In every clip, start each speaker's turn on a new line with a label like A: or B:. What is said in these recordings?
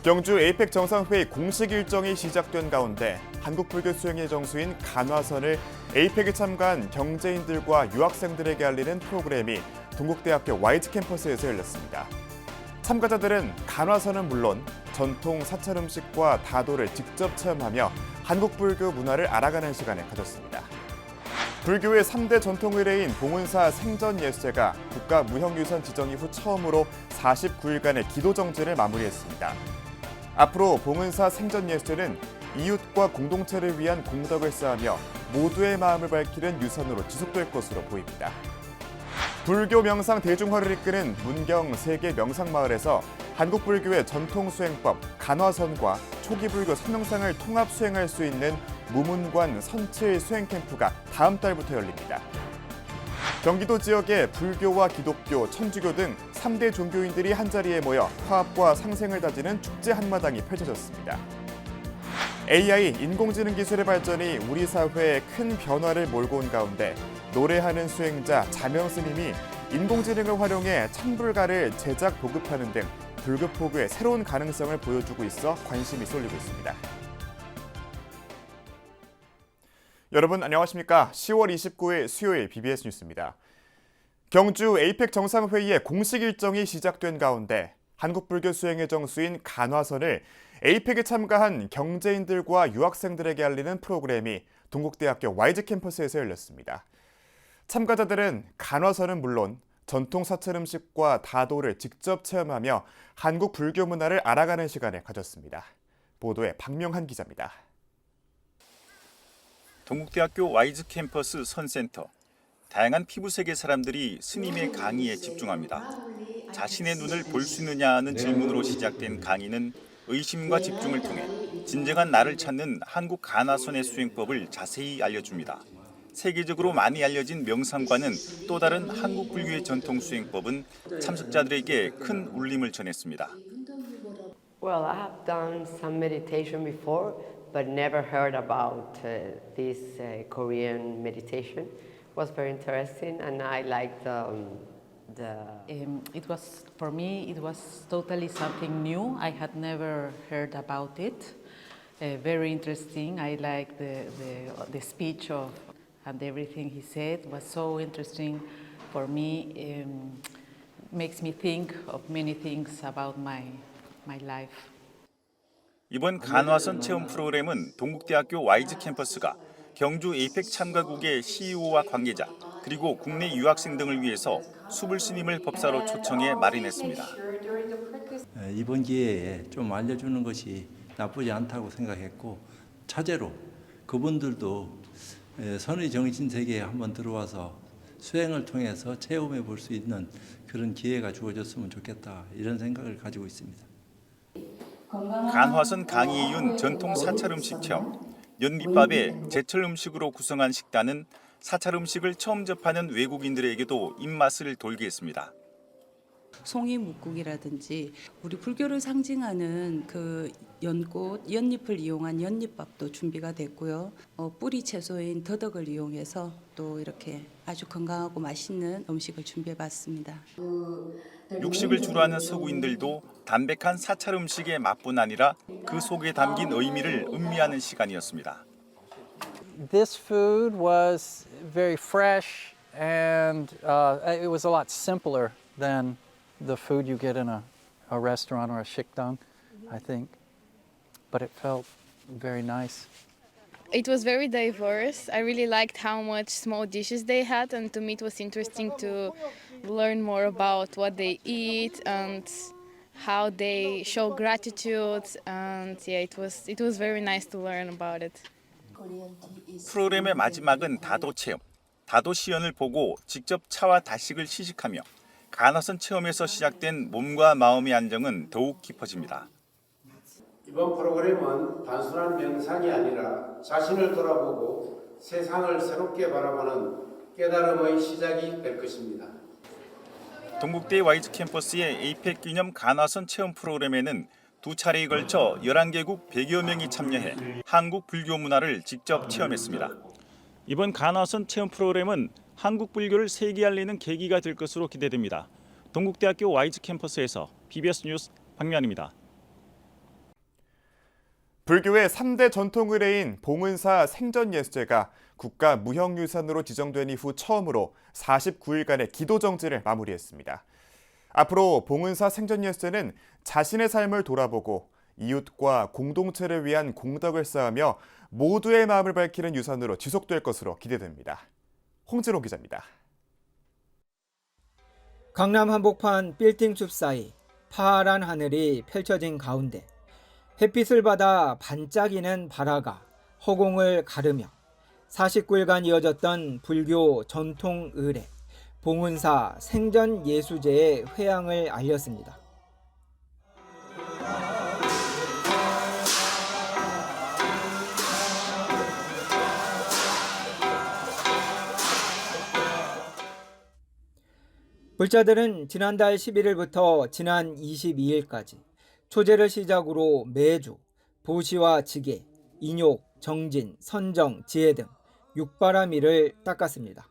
A: 경주 에이펙 정상회의 공식 일정이 시작된 가운데 한국불교 수행의 정수인 간화선을 에이펙에 참가한 경제인들과 유학생들에게 알리는 프로그램이 동국대학교 YG 캠퍼스에서 열렸습니다. 참가자들은 간화선은 물론 전통 사찰 음식과 다도를 직접 체험하며 한국불교 문화를 알아가는 시간을 가졌습니다. 불교의 3대 전통 의례인 봉은사 생전예수제가 국가무형유산 지정 이후 처음으로 49일간의 기도 정진을 마무리했습니다. 앞으로 봉은사 생전예수제는 이웃과 공동체를 위한 공덕을 쌓으며 모두의 마음을 밝히는 유산으로 지속될 것으로 보입니다. 불교 명상 대중화를 이끄는 문경 세계 명상마을에서 한국불교의 전통 수행법 간화선과 초기 불교 선명상을 통합 수행할 수 있는 무문관 선칠 수행 캠프가 다음 달부터 열립니다. 경기도 지역의 불교와 기독교, 천주교 등 3대 종교인들이 한자리에 모여 화합과 상생을 다지는 축제 한마당이 펼쳐졌습니다. AI, 인공지능 기술의 발전이 우리 사회에 큰 변화를 몰고 온 가운데 노래하는 수행자 자명 스님이 인공지능을 활용해 찬불가를 제작, 보급하는 등 불교 포교의 새로운 가능성을 보여주고 있어 관심이 쏠리고 있습니다. 여러분 안녕하십니까? 10월 29일 수요일 BBS 뉴스입니다. 경주 에이펙 정상회의의 공식 일정이 시작된 가운데 한국불교 수행의 정수인 간화선을 에이펙에 참가한 경제인들과 유학생들에게 알리는 프로그램이 동국대학교 YG 캠퍼스에서 열렸습니다. 참가자들은 간화선은 물론 전통 사찰 음식과 다도를 직접 체험하며 한국 불교 문화를 알아가는 시간을 가졌습니다. 보도에 박명한 기자입니다.
B: 동국대학교 YG 캠퍼스 선센터. 다양한 피부색의 사람들이 스님의 강의에 집중합니다. 자신의 눈을 볼 수 있느냐는 질문으로 시작된 강의는 의심과 집중을 통해 진정한 나를 찾는 한국 간화선의 수행법을 자세히 알려줍니다. 세계적으로 많이 알려진 명상과는 또 다른 한국 불교의 전통 수행법은 참석자들에게 큰 울림을 전했습니다.
C: Well, I have done some meditation before, but never heard about this Korean meditation. It was very interesting, and I liked
D: It was for me. It was totally something new. I had never heard about it. Very interesting. I liked the speech of and everything he said was so interesting for me. Makes me think of many things about my life.
B: 이번 간화선 체험 프로그램은 동국대학교 YG 캠퍼스가 경주 에이펙 참가국의 CEO와 관계자 그리고 국내 유학생 등을 위해서 수불 스님을 법사로 초청해 마련했습니다.
E: 이번 기회에 좀 알려주는 것이 나쁘지 않다고 생각했고 차제로 그분들도 선의 정신 세계에 한번 들어와서 수행을 통해서 체험해 볼 수 있는 그런 기회가 주어졌으면 좋겠다 이런 생각을 가지고 있습니다.
B: 간화선 강의에 이은 전통 사찰 음식 체험, 연잎밥에 제철 음식으로 구성한 식단은 사찰 음식을 처음 접하는 외국인들에게도 입맛을 돌게 했습니다.
F: 송이 묵국이라든지 우리 불교를 상징하는 그 연꽃, 연잎을 이용한 연잎밥도 준비가 됐고요. 뿌리 채소인 더덕을 이용해서 또 이렇게 아주 건강하고 맛있는 음식을 준비해봤습니다.
B: 육식을 주로 하는 서구인들도 담백한 사찰 음식의 맛뿐 아니라 그 속에 담긴 의미를 음미하는 시간이었습니다.
G: This food was very fresh and it was a lot simpler than the food you get in a restaurant or a 식당, I think. But it felt very nice.
H: It was very diverse. I really liked how much small dishes they had, and to me it was interesting to learn more about what they eat and how they show gratitude. And yeah, it was very nice to learn about it.
B: 프로그램의 마지막은 다도 체험. 다도 시연을 보고 직접 차와 다식을 시식하며 간화선 체험에서 시작된 몸과 마음의 안정은 더욱 깊어집니다.
I: 이번 프로그램은 단순한 명상이 아니라 자신을 돌아보고 세상을 새롭게 바라보는 깨달음의 시작이 될 것입니다.
B: 동국대 YG 캠퍼스의 에이펙 기념 간화선 체험 프로그램에는 두 차례에 걸쳐 11개국 100여 명이 참여해 한국 불교 문화를 직접 체험했습니다. 이번 간화선 체험 프로그램은 한국 불교를 세계에 알리는 계기가 될 것으로 기대됩니다. 동국대학교 YG 캠퍼스에서 BBS 뉴스 박면입니다.
A: 불교의 3대 전통 의례인 봉은사 생전예수제가 국가 무형유산으로 지정된 이후 처음으로 49일간의 기도 정지를 마무리했습니다. 앞으로 봉은사 생전예수제는 자신의 삶을 돌아보고 이웃과 공동체를 위한 공덕을 쌓으며 모두의 마음을 밝히는 유산으로 지속될 것으로 기대됩니다. 홍진호 기자입니다.
J: 강남 한복판 빌딩숲 사이 파란 하늘이 펼쳐진 가운데 햇빛을 받아 반짝이는 발화가 허공을 가르며 49일간 이어졌던 불교 전통 의례 봉은사 생전예수제의 회향을 알렸습니다. 불자들은 지난달 11일부터 지난 22일까지 초제를 시작으로 매주 보시와 지게, 인욕, 정진, 선정, 지혜 등 육바라밀을 닦았습니다.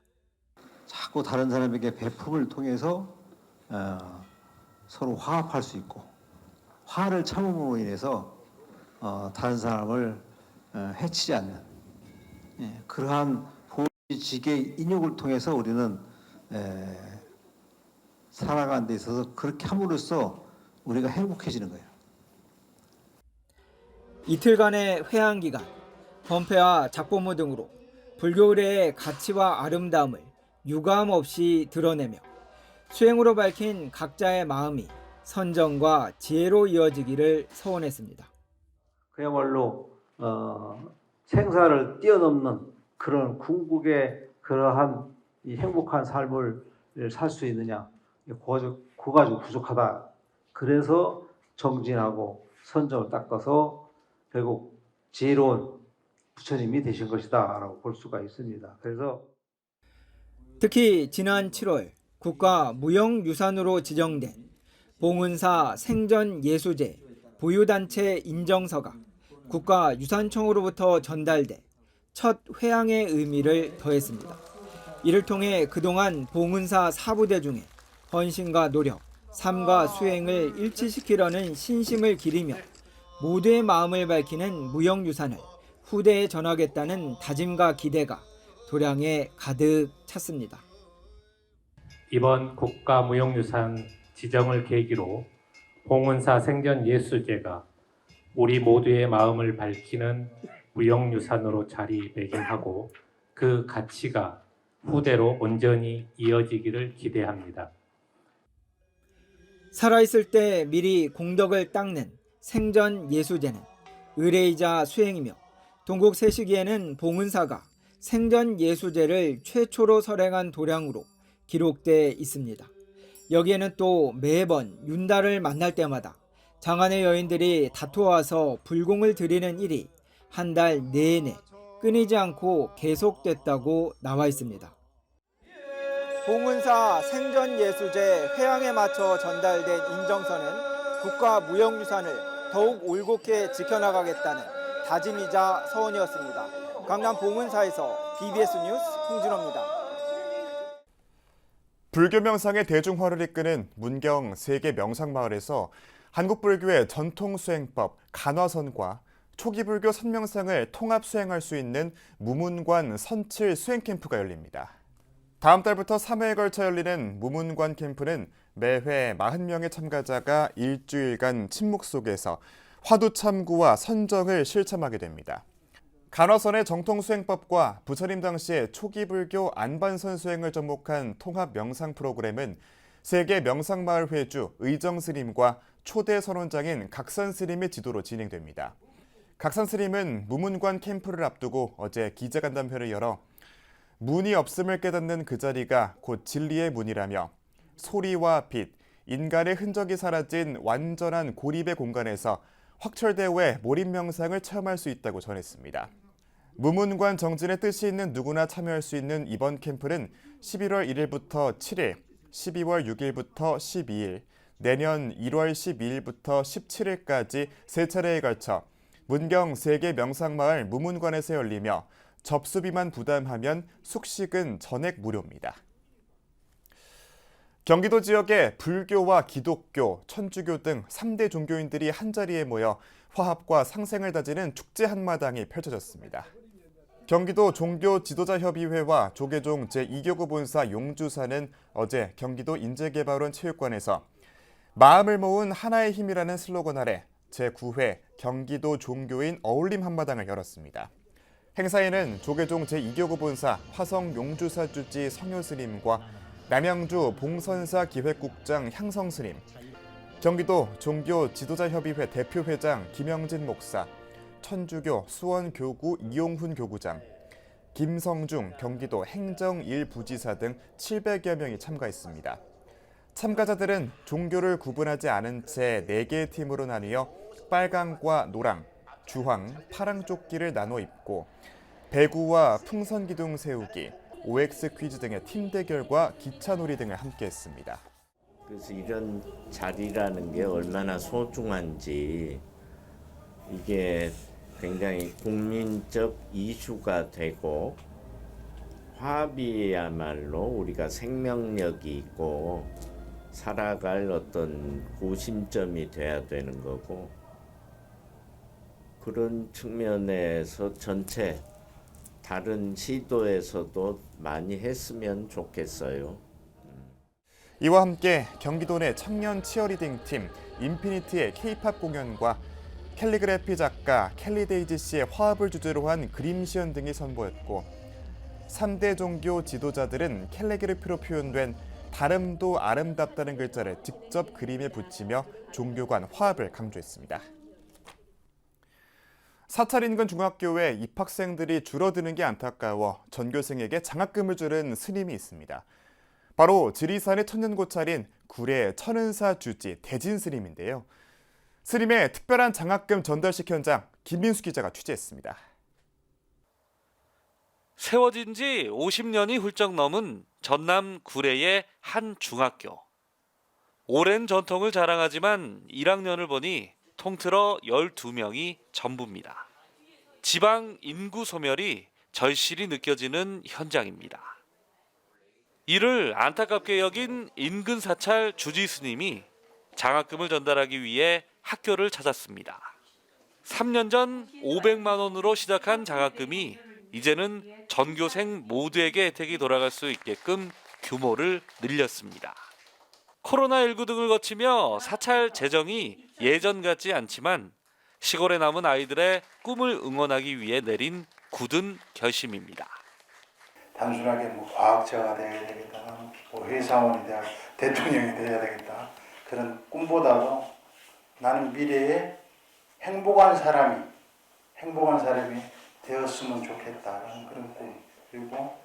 K: 자꾸 다른 사람에게 배품을 통해서 서로 화합할 수 있고 화를 참음으로 인해서 다른 사람을 해치지 않는 그러한 보시, 지게, 인욕을 통해서 우리는 살아가는 데 있어서 그렇게 함으로써 우리가 행복해지는 거예요.
J: 이틀간의 회향 기간, 번패와 작보무 등으로 불교 의례의 가치와 아름다움을 유감 없이 드러내며 수행으로 밝힌 각자의 마음이 선정과 지혜로 이어지기를 소원했습니다.
K: 그야말로 생사를 뛰어넘는 그런 궁극의 그러한 이 행복한 삶을 살 수 있느냐, 그거 가지고 부족하다. 그래서 정진하고 선정을 닦아서 결국 지혜로운 부처님이 되신 것이다라고 볼 수가 있습니다. 그래서
J: 특히 지난 7월 국가 무형유산으로 지정된 봉은사 생전예수제 보유단체 인정서가 국가유산청으로부터 전달돼 첫 회향의 의미를 더했습니다. 이를 통해 그동안 봉은사 사부대 중에 헌신과 노력, 삶과 수행을 일치시키려는 신심을 기리며 모두의 마음을 밝히는 무형유산을 후대에 전하겠다는 다짐과 기대가 도량에 가득 찼습니다.
L: 이번 국가무형유산 지정을 계기로 봉은사 생전예수제가 우리 모두의 마음을 밝히는 무형유산으로 자리매김하고 그 가치가 후대로 온전히 이어지기를 기대합니다.
J: 살아있을 때 미리 공덕을 닦는 생전예수제는 의례이자 수행이며 동국 세시기에는 봉은사가 생전예수제를 최초로 설행한 도량으로 기록돼 있습니다. 여기에는 또 매번 윤달을 만날 때마다 장안의 여인들이 다투어와서 불공을 드리는 일이 한 달 내내 끊이지 않고 계속됐다고 나와 있습니다. 봉은사 생전예수제 회향에 맞춰 전달된 인정서는 국가무형유산을 더욱 올곧게 지켜나가겠다는 다짐이자 서원이었습니다. 강남 봉은사에서 BBS 뉴스 홍진호입니다.
A: 불교 명상의 대중화를 이끄는 문경 세계 명상마을에서 한국불교의 전통 수행법 간화선과 초기 불교 선명상을 통합 수행할 수 있는 무문관 선칠 수행 캠프가 열립니다. 다음 달부터 3회에 걸쳐 열리는 무문관 캠프는 매회 40명의 참가자가 일주일간 침묵 속에서 화두 참구와 선정을 실참하게 됩니다. 간화선의 정통 수행법과 부처님 당시의 초기 불교 안반선 수행을 접목한 통합 명상 프로그램은 세계 명상마을 회주 의정 스님과 초대 선원장인 각산 스님의 지도로 진행됩니다. 각산 스님은 무문관 캠프를 앞두고 어제 기자간담회를 열어 문이 없음을 깨닫는 그 자리가 곧 진리의 문이라며 소리와 빛, 인간의 흔적이 사라진 완전한 고립의 공간에서 확철대오의 몰입 명상을 체험할 수 있다고 전했습니다. 무문관 정진의 뜻이 있는 누구나 참여할 수 있는 이번 캠프는 11월 1일부터 7일, 12월 6일부터 12일, 내년 1월 12일부터 17일까지 세 차례에 걸쳐 문경 세계 명상마을 무문관에서 열리며 접수비만 부담하면 숙식은 전액 무료입니다. 경기도 지역의 불교와 기독교, 천주교 등 3대 종교인들이 한자리에 모여 화합과 상생을 다지는 축제 한마당이 펼쳐졌습니다. 경기도 종교지도자협의회와 조계종 제2교구 본사 용주사는 어제 경기도 인재개발원 체육관에서 마음을 모은 하나의 힘이라는 슬로건 아래 제9회 경기도 종교인 어울림 한마당을 열었습니다. 행사에는 조계종 제2교구 본사 화성 용주사 주지 성효스님과 남양주 봉선사 기획국장 향성스님, 경기도 종교지도자협의회 대표회장 김영진 목사, 천주교 수원교구 이용훈 교구장, 김성중 경기도 행정1부지사 등 700여 명이 참가했습니다. 참가자들은 종교를 구분하지 않은 채 4개의 팀으로 나뉘어 빨강과 노랑, 주황, 파랑 조끼를 나눠 입고 배구와 풍선기둥 세우기, OX 퀴즈 등의 팀 대결과 기차놀이 등을 함께했습니다.
M: 그래서 이런 자리라는 게 얼마나 소중한지, 이게 굉장히 국민적 이슈가 되고 화합이야말로 우리가 생명력이 있고 살아갈 어떤 구심점이 돼야 되는 거고, 그런 측면에서 전체 다른 시도에서도 많이 했으면 좋겠어요.
A: 이와 함께 경기도 내 청년 치어리딩 팀 인피니트의 K-팝 공연과 캘리그래피 작가 켈리 데이지 씨의 화합을 주제로 한 그림 시연 등이 선보였고, 3대 종교 지도자들은 캘리그래피로 표현된 다름도 아름답다는 글자를 직접 그림에 붙이며 종교 간 화합을 강조했습니다. 사찰 인근 중학교에 입학생들이 줄어드는 게 안타까워 전교생에게 장학금을 주는 스님이 있습니다. 바로 지리산의 천년고찰인 구례 천은사 주지 대진 스님인데요. 스님의 특별한 장학금 전달식 현장 김민수 기자가 취재했습니다.
N: 세워진 지 50년이 훌쩍 넘은 전남 구례의 한 중학교. 오랜 전통을 자랑하지만 1학년을 보니 통틀어 12명이 전부입니다. 지방 인구 소멸이 절실히 느껴지는 현장입니다. 이를 안타깝게 여긴 인근 사찰 주지 스님이 장학금을 전달하기 위해 학교를 찾았습니다. 3년 전 500만 원으로 시작한 장학금이 이제는 전교생 모두에게 혜택이 돌아갈 수 있게끔 규모를 늘렸습니다. 코로나19 등을 거치며 사찰 재정이 예전 같지 않지만 시골에 남은 아이들의 꿈을 응원하기 위해 내린 굳은 결심입니다.
O: 단순하게 과학자가 되어야 되겠다, 회사원이 되어야, 대통령이 되어야 되겠다, 그런 꿈보다도 나는 미래에 행복한 사람이 되었으면 좋겠다는 그런 꿈, 그리고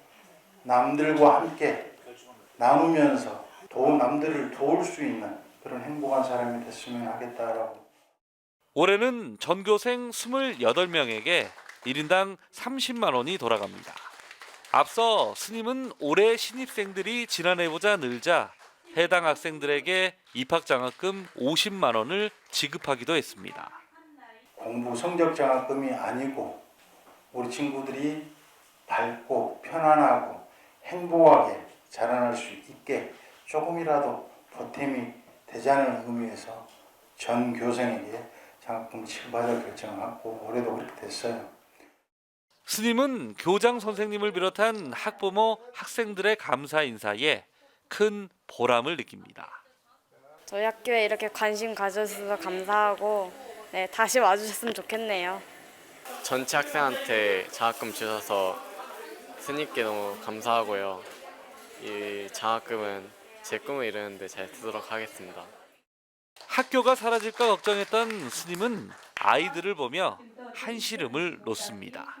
O: 남들과 함께 나누면서 남들을 도울 수 있는 그런 행복한 사람이 됐으면 하겠다라고.
N: 올해는 전교생 28명에게 1인당 30만 원이 돌아갑니다. 앞서 스님은 올해 신입생들이 지난해보다 늘자 해당 학생들에게 입학장학금 50만 원을 지급하기도 했습니다.
O: 공부 성적 장학금이 아니고 우리 친구들이 밝고 편안하고 행복하게 자라날 수 있게 조금이라도 보탬이 되자는 의미에서 전 교생에게 장학금 지급하자 결정하고 올해도 그렇게 됐어요.
N: 스님은 교장 선생님을 비롯한 학부모, 학생들의 감사 인사에 큰 보람을 느낍니다.
P: 저희 학교에 이렇게 관심 가져주셔서 감사하고 다시 와주셨으면 좋겠네요.
Q: 전체 학생한테 장학금 주셔서 스님께 너무 감사하고요. 이 장학금은 제 꿈을 이루는데 잘 쓰도록 하겠습니다.
N: 학교가 사라질까 걱정했던 스님은 아이들을 보며 한시름을 놓습니다.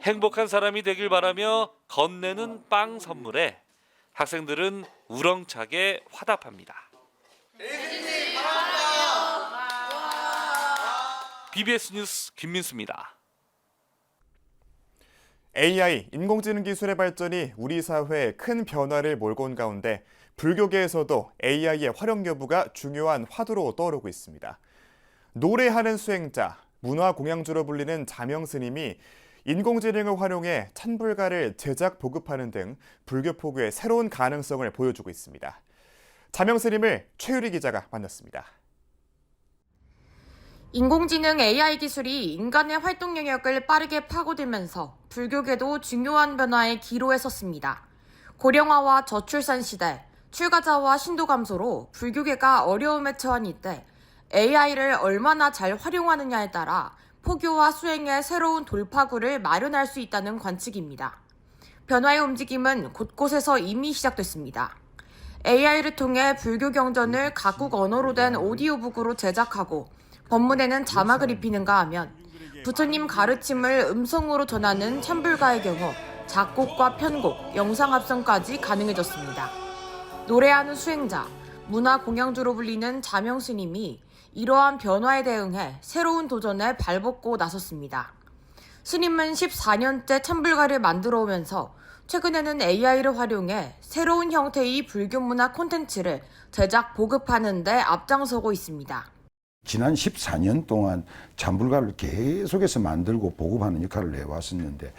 N: 행복한 사람이 되길 바라며 건네는 빵 선물에 학생들은 우렁차게 화답합니다. BBS 뉴스 김민수입니다.
A: AI, 인공지능 기술의 발전이 우리 사회에 큰 변화를 몰고 온 가운데 불교계에서도 AI의 활용 여부가 중요한 화두로 떠오르고 있습니다. 노래하는 수행자, 문화공양주로 불리는 자명스님이 인공지능을 활용해 찬불가를 제작, 보급하는 등 불교 포교의 새로운 가능성을 보여주고 있습니다. 자명스님을 최유리 기자가 만났습니다.
R: 인공지능 AI 기술이 인간의 활동 영역을 빠르게 파고들면서 불교계도 중요한 변화의 기로에 섰습니다. 고령화와 저출산 시대, 출가자와 신도 감소로 불교계가 어려움에 처한 이때 AI를 얼마나 잘 활용하느냐에 따라 포교와 수행의 새로운 돌파구를 마련할 수 있다는 관측입니다. 변화의 움직임은 곳곳에서 이미 시작됐습니다. AI를 통해 불교 경전을 각국 언어로 된 오디오북으로 제작하고 법문에는 자막을 입히는가 하면 부처님 가르침을 음성으로 전하는 참불가의 경우 작곡과 편곡, 영상 합성까지 가능해졌습니다. 노래하는 수행자, 문화 공양주로 불리는 자명 스님이 이러한 변화에 대응해 새로운 도전에 발벗고 나섰습니다. 스님은 14년째 참불가를 만들어 오면서 최근에는 AI를 활용해 새로운 형태의 불교 문화 콘텐츠를 제작, 보급하는 데 앞장서고 있습니다.
S: 지난 14년 동안 참불가를 계속해서 만들고 보급하는 역할을 해왔었는데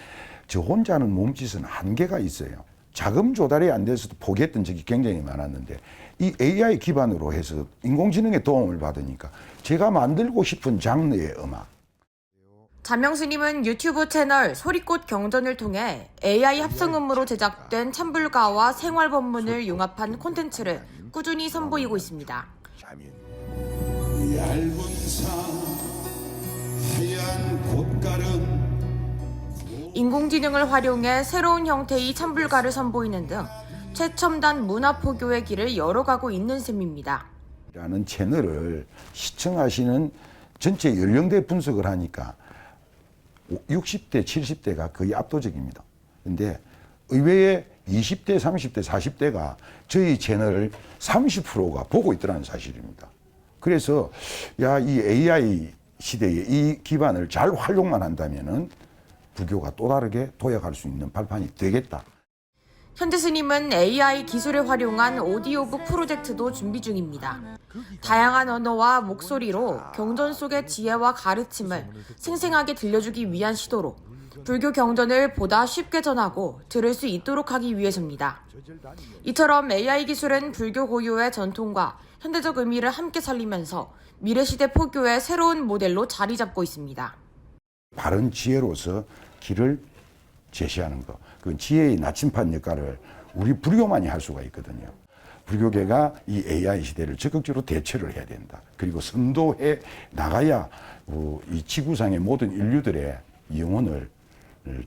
S: 저 혼자 하는 몸짓은 한계가 있어요. 자금 조달이 안 돼서도 포기했던 적이 굉장히 많았는데 이 AI 기반으로 해서 인공지능의 도움을 받으니까 제가 만들고 싶은 장르의 음악.
R: 자명 스님은 유튜브 채널 소리꽃 경전을 통해 AI 합성음으로 제작된 참불가와 생활 법문을 융합한 콘텐츠를 꾸준히 선보이고 있습니다.
T: 얇은 산 하얀 꽃가름
R: 인공지능을 활용해 새로운 형태의 참불가를 선보이는 등 최첨단 문화포교의 길을 열어가고 있는 셈입니다.
S: 라는 채널을 시청하시는 전체 연령대 분석을 하니까 60대, 70대가 거의 압도적입니다. 근데 의외에 20대, 30대, 40대가 저희 채널을 30%가 보고 있더라는 사실입니다. 그래서 야, 이 AI 시대에 이 기반을 잘 활용만 한다면은 불교가 또 다르게 도약할 수 있는 발판이 되겠다.
R: 현재 스님은 AI 기술을 활용한 오디오북 프로젝트도 준비 중입니다. 다양한 언어와 목소리로 경전 속의 지혜와 가르침을 생생하게 들려주기 위한 시도로 불교 경전을 보다 쉽게 전하고 들을 수 있도록 하기 위해서입니다. 이처럼 AI 기술은 불교 고유의 전통과 현대적 의미를 함께 살리면서 미래시대 포교의 새로운 모델로 자리 잡고 있습니다.
S: 바른 지혜로서 길을 제시하는 것, 그 지혜의 나침반 역할을 우리 불교만이 할 수가 있거든요. 불교계가 이 AI 시대를 적극적으로 대처를 해야 된다. 그리고 선도해 나가야 이 지구상의 모든 인류들의 영혼을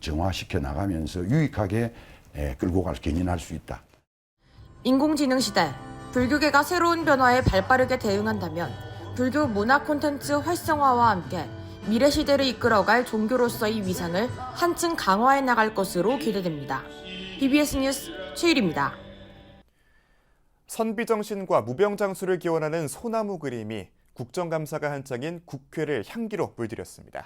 S: 정화시켜 나가면서 유익하게 끌고 견인할 수 있다.
R: 인공지능 시대, 불교계가 새로운 변화에 발빠르게 대응한다면 불교 문화 콘텐츠 활성화와 함께 미래 시대를 이끌어갈 종교로서의 위상을 한층 강화해 나갈 것으로 기대됩니다. BBS 뉴스 최일입니다.
A: 선비정신과 무병장수를 기원하는 소나무 그림이 국정감사가 한창인 국회를 향기로 물들였습니다.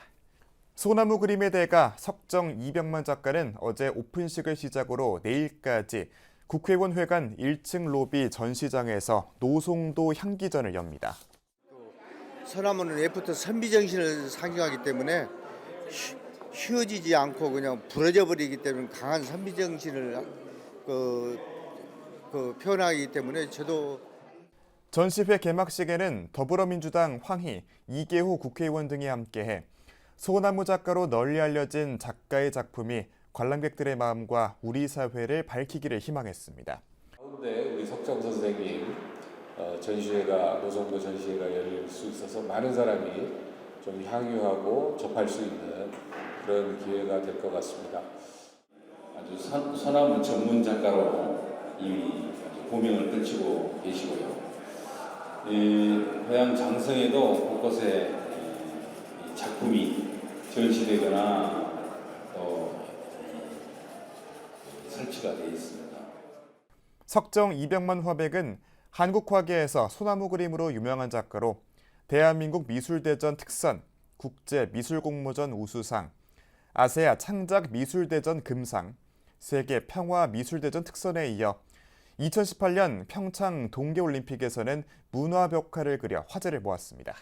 A: 소나무 그림의 대가 석정 이병만 작가는 어제 오픈식을 시작으로 내일까지 국회의원 회관 1층 로비 전시장에서 노송도 향기전을 엽니다.
U: 소나무는 예부터 선비정신을 상징하기 때문에 휘어지지 않고 그냥 부러져 버리기 때문에 강한 선비정신을 표현하기 때문에 저도
A: 전시회 개막식에는 더불어민주당 황희, 이계호 국회의원 등이 함께해 소나무 작가로 널리 알려진 작가의 작품이 관람객들의 마음과 우리 사회를 밝히기를 희망했습니다.
V: 가운데 우리 석정 선생님 전시회가 노송도 전시회가 열릴 수 있어서 많은 사람이 좀 향유하고 접할 수 있는 그런 기회가 될 것 같습니다.
W: 아주 소나무 전문 작가로 이미 고명을 떨치고 계시고요. 고향 장성에도 곳곳에 작품이 전시되거나 또 설치가 되어 있습니다.
A: 석정 이병만 화백은 한국 화계에서 소나무 그림으로 유명한 작가로 대한민국 미술대전 특선, 국제미술공모전 우수상, 아세아 창작미술대전 금상, 세계 평화미술대전 특선에 이어 2018년 평창 동계올림픽에서는 문화벽화를 그려 화제를 모았습니다.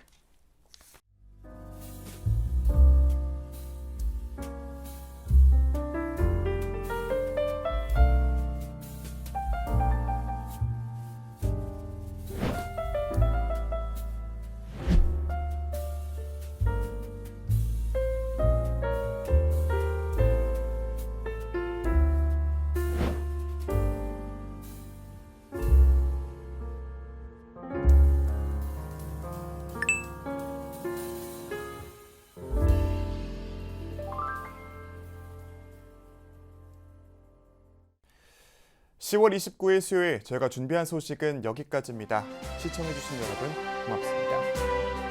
A: 10월 29일 수요일 저희가 준비한 소식은 여기까지입니다. 시청해주신 여러분 고맙습니다.